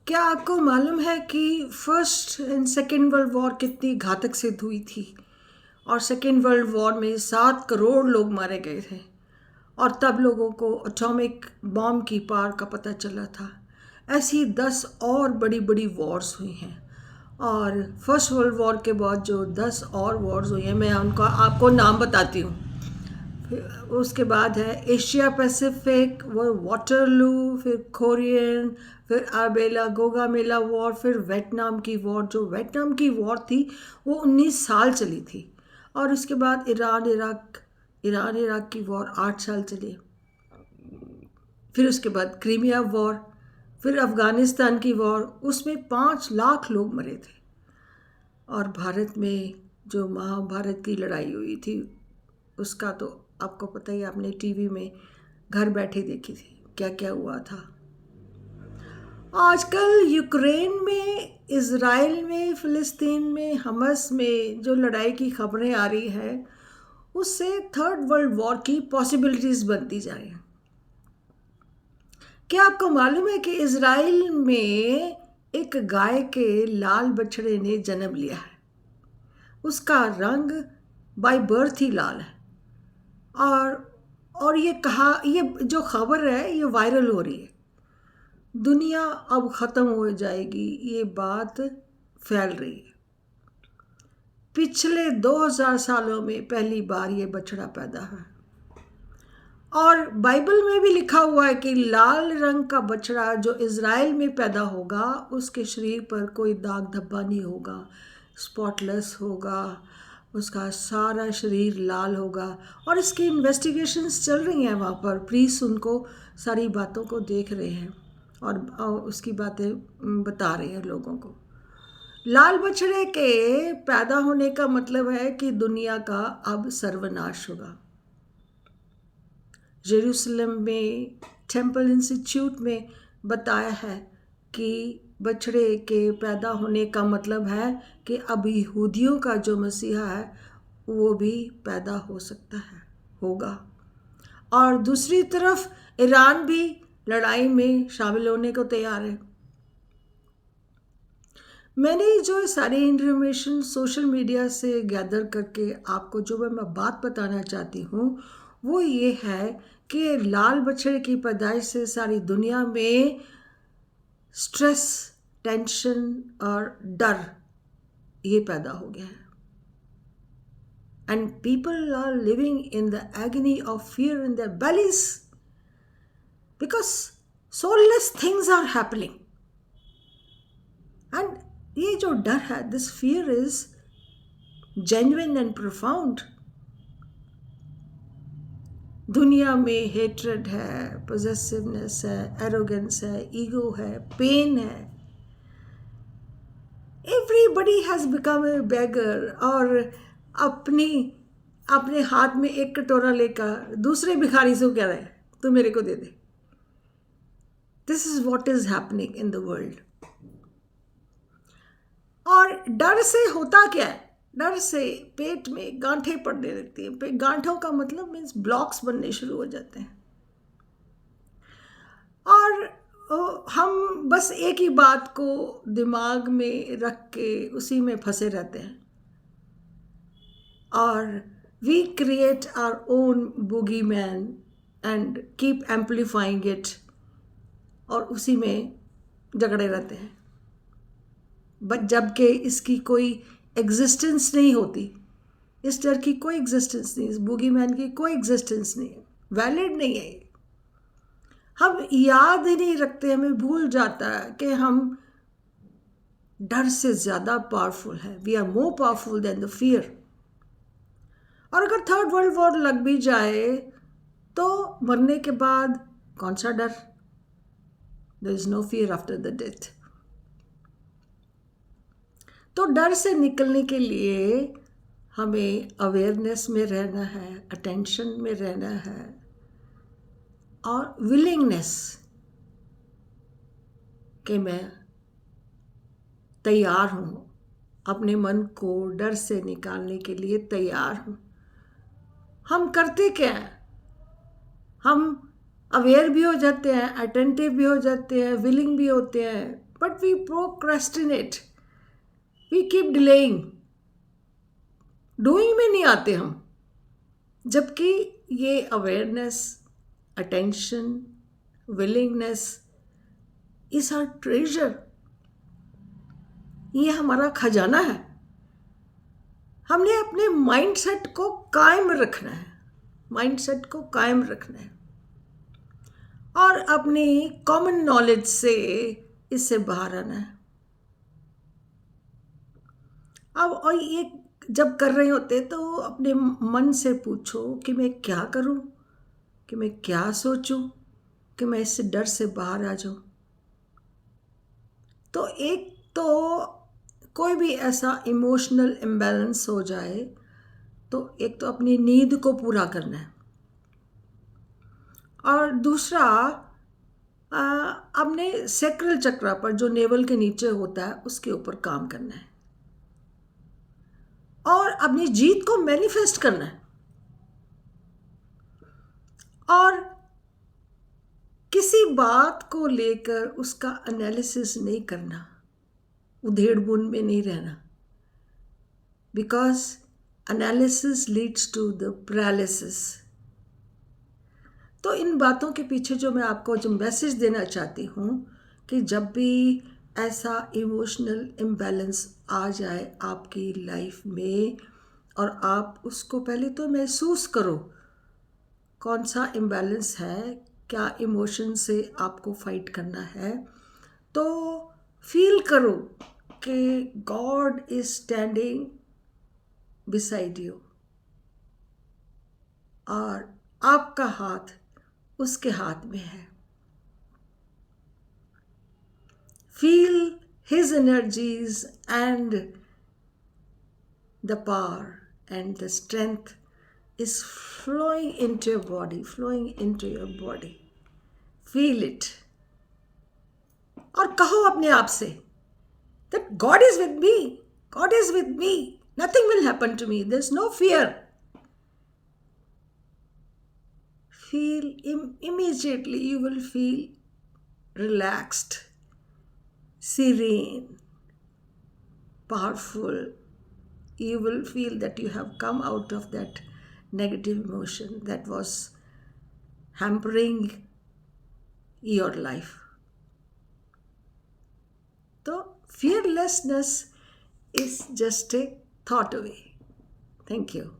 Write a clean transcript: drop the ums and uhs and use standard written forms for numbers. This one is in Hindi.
क्या आपको मालूम है कि first and second world war कितनी घातक सिद्ध हुई थी? और सेकेंड वर्ल्ड वॉर में 7 करोड़ लोग मारे गए थे और तब लोगों को एटॉमिक बॉम्ब की पावर का पता चला था। ऐसी 10 और बड़ी बड़ी वॉर्स हुई हैं और फर्स्ट वर्ल्ड वॉर के बाद जो 10 और वॉर्स हुई हैं, मैं उनका आपको नाम बताती हूँ। उसके बाद है एशिया पैसिफिक, वो वाटरलू, फिर कोरियन, फिर आबेला गोगामेला वॉर, फिर वियतनाम की वॉर। जो वियतनाम की वॉर थी वो 19 साल चली थी। और उसके बाद ईरान इराक की वॉर 8 साल चली। फिर उसके बाद क्रीमिया वॉर, फिर अफ़गानिस्तान की वॉर, उसमें 5 लाख लोग मरे थे। और भारत में जो महाभारत की लड़ाई हुई थी उसका तो आपको पता ही, आपने टीवी में घर बैठे देखी थी क्या क्या हुआ था। आजकल यूक्रेन में, इज़राइल में, फ़िलिस्तीन में, हमास में जो लड़ाई की खबरें आ रही है उससे थर्ड वर्ल्ड वॉर की पॉसिबिलिटीज़ बनती जा रही हैं। क्या आपको मालूम है कि इज़राइल में एक गाय के लाल बछड़े ने जन्म लिया है। उसका रंग बाय बर्थ ही लाल है। और ये जो खबर है ये वायरल हो रही है। दुनिया अब ख़त्म हो जाएगी, ये बात फैल रही है। पिछले 2000 सालों में पहली बार ये बछड़ा पैदा है। और बाइबल में भी लिखा हुआ है कि लाल रंग का बछड़ा जो इज़राइल में पैदा होगा उसके शरीर पर कोई दाग धब्बा नहीं होगा, स्पॉटलेस होगा, उसका सारा शरीर लाल होगा। और इसकी इन्वेस्टिगेशंस चल रही हैं वहाँ पर। प्रीस्ट उनको सारी बातों को देख रहे हैं और उसकी बातें बता रहे हैं लोगों को। लाल बछड़े के पैदा होने का मतलब है कि दुनिया का अब सर्वनाश होगा। जेरूसलम में टेम्पल इंस्टीट्यूट में बताया है कि बछड़े के पैदा होने का मतलब है कि अब यहूदियों का जो मसीहा है वो भी पैदा हो सकता है, होगा। और दूसरी तरफ ईरान भी लड़ाई में शामिल होने को तैयार है। मैंने जो सारी इन्फॉर्मेशन सोशल मीडिया से गैदर करके आपको जो मैं बात बताना चाहती हूँ वो ये है कि लाल बछड़े की पैदाइश से सारी दुनिया में स्ट्रेस, टेंशन और डर ये पैदा हो गया है। And people are living in the agony of fear in their bellies because soulless things are happening. And ये जो डर है, this fear is genuine and profound. दुनिया में हेट्रेड है, पोजेसिवनेस है, एरोगेंस है, ईगो है, पेन है। एवरीबडी हैज़ बिकम ए बेगर। और अपने हाथ में एक कटोरा लेकर दूसरे भिखारी से कह रहे हैं तो मेरे को दे दे। This is what is happening in the world. और डर से होता क्या है? डर से पेट में गांठें पड़ने लगती हैं। गांठों का मतलब मीन्स ब्लॉक्स बनने शुरू हो जाते हैं। और हम बस एक ही बात को दिमाग में रख के उसी में फंसे रहते हैं और we create our own boogeyman and keep amplifying it और उसी में झगड़े रहते हैं। बट जबकि इसकी कोई एग्जिस्टेंस नहीं होती, इस डर की कोई एग्जिस्टेंस नहीं, इस बूगी मैन की कोई एग्जिस्टेंस नहीं है, वैलिड नहीं है। हम याद ही नहीं रखते, हमें भूल जाता है कि हम डर से ज़्यादा पावरफुल हैं। We are more powerful than the fear. और अगर थर्ड वर्ल्ड वॉर लग भी जाए तो मरने के बाद कौन सा डर? There is no fear after the death. तो डर से निकलने के लिए हमें अवेयरनेस में रहना है, अटेंशन में रहना है और विलिंगनेस कि मैं तैयार हूँ, अपने मन को डर से निकालने के लिए तैयार हूँ। हम करते क्या हैं? हम अवेयर भी हो जाते हैं, अटेंटिव भी हो जाते हैं, विलिंग भी होते हैं, but we procrastinate, we keep delaying. Doing में नहीं आते हम, जबकि ये awareness, attention, willingness is our treasure. ये हमारा खजाना है. हमने अपने माइंडसेट को कायम रखना है, माइंडसेट को कायम रखना है और अपनी कॉमन नॉलेज से इससे बाहर आना है. अब और ये जब कर रहे होते तो अपने मन से पूछो कि मैं क्या करूं, कि मैं क्या सोचूं, कि मैं इससे डर से बाहर आ जाऊं. तो एक तो कोई भी ऐसा इमोशनल इम्बैलेंस हो जाए तो एक तो अपनी नींद को पूरा करना है और दूसरा अपने सैक्रल चक्रा पर जो नेवल के नीचे होता है उसके ऊपर काम करना है और अपनी जीत को मैनिफेस्ट करना है. और किसी बात को लेकर उसका एनालिसिस नहीं करना, उधेड़ बुन में नहीं रहना, because analysis leads to the paralysis. तो इन बातों के पीछे जो मैं आपको जो मैसेज देना चाहती हूँ कि जब भी ऐसा इमोशनल इम्बैलेंस आ जाए आपकी लाइफ में और आप उसको पहले तो महसूस करो कौन सा इम्बैलेंस है, क्या इमोशन से आपको फाइट करना है. तो फील करो कि God is standing beside you और आपका हाथ उसके हाथ में है. Feel his energies and the power and the strength is flowing into your body, flowing into your body. Feel it. और कहो अपने आप से that God is with me, God is with me, nothing will happen to me, there's no fear. Feel immediately you will feel relaxed, serene, powerful. You will feel that you have come out of that negative emotion that was hampering your life. So fearlessness is just a thought away. Thank you.